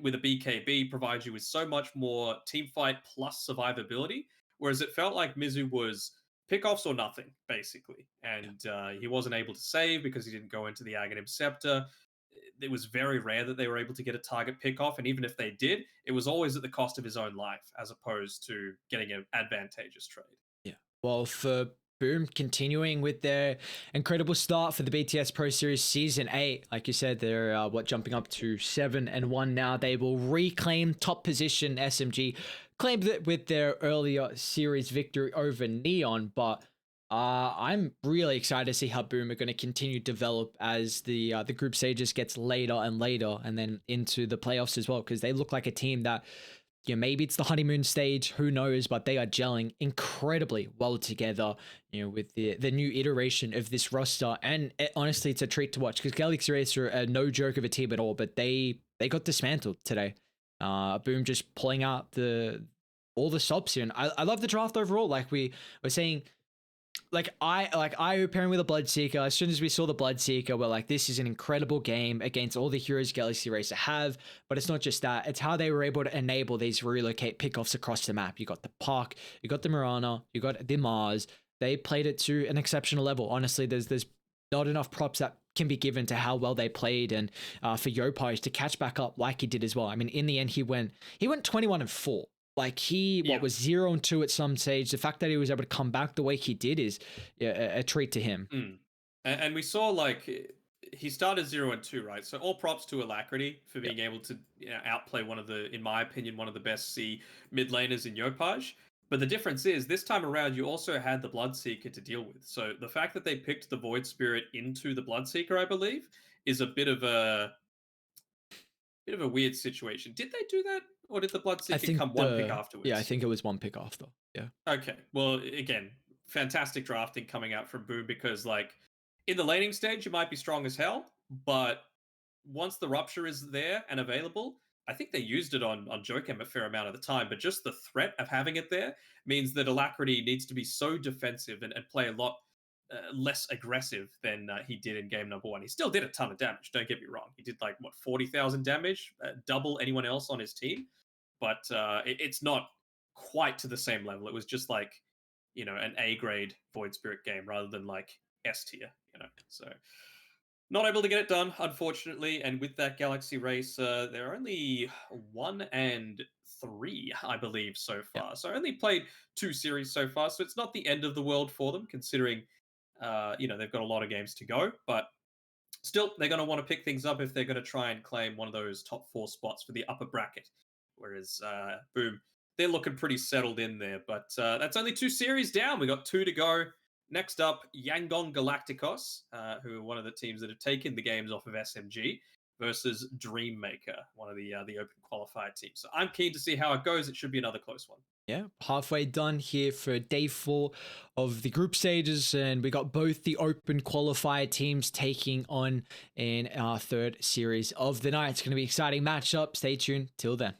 with a BKB provides you with so much more team fight plus survivability, whereas it felt like Mizu was pickoffs or nothing, basically. And he wasn't able to save because he didn't go into the Aghanim Scepter. It was very rare that they were able to get a target pickoff, and even if they did, it was always at the cost of his own life, as opposed to getting an advantageous trade. Yeah. Well, for Boom continuing with their incredible start for the BTS Pro Series Season 8. Like you said, they're jumping up to 7-1 now. They will reclaim top position. SMG claimed it with their earlier series victory over Neon, but I'm really excited to see how Boom are going to continue to develop as the group stage just gets later and later, and then into the playoffs as well, because they look like a team that, you know, maybe it's the honeymoon stage, who knows, but they are gelling incredibly well together, you know, with the new iteration of this roster. And honestly, it's a treat to watch, because Galaxy Racer are no joke of a team at all, but they got dismantled today. Boom just pulling out all the stops here. And I love the draft overall. Like we were saying, I pairing with a Bloodseeker. As soon as we saw the Bloodseeker, we're like, this is an incredible game against all the heroes Galaxy Racer have. But it's not just that. It's how they were able to enable these relocate pickoffs across the map. You got the Puck, you got the Mirana, you got the Mars. They played it to an exceptional level. Honestly, there's not enough props that can be given to how well they played, and for Yopaj to catch back up like he did as well. I mean, in the end, he went 21-4. Like was 0-2 at some stage. The fact that he was able to come back the way he did is a treat to him. And we saw, like, he started 0-2, right? So all props to Alacrity for being able to outplay one of the, in my opinion, one of the best C mid laners in Yopaj. But the difference is this time around, you also had the Bloodseeker to deal with. So the fact that they picked the Void Spirit into the Bloodseeker, I believe, is a bit of a weird situation. Did they do that, or did the I Bloodseeker think come one pick afterwards? I think it was one pick after. Yeah. Okay. Well, again, fantastic drafting coming out from Boom because, like, in the laning stage, you might be strong as hell, but once the Rupture is there and available, I think they used it on Jokem a fair amount of the time, but just the threat of having it there means that Alacrity needs to be so defensive and play a lot less aggressive than he did in game number one. He still did a ton of damage, don't get me wrong. He did, like, what, 40,000 damage, double anyone else on his team, but it's not quite to the same level. It was just like, an A grade Void Spirit game rather than like S tier, So not able to get it done, unfortunately. And with that Galaxy race, they're only 1-3, I believe, so far. Yep. So only played 2 series so far. So it's not the end of the world for them, considering, they've got a lot of games to go. But still, they're going to want to pick things up if they're going to try and claim one of those top 4 spots for the upper bracket. Whereas Boom, they're looking pretty settled in there. But that's only 2 series down. We got 2 to go. Next up, Yangon Galacticos, who are one of the teams that have taken the games off of SMG, versus Dreammaker, one of the open qualifier teams. So I'm keen to see how it goes. It should be another close one. Yeah, halfway done here for day 4 of the group stages, and we got both the open qualifier teams taking on in our third series of the night. It's going to be an exciting matchup. Stay tuned till then.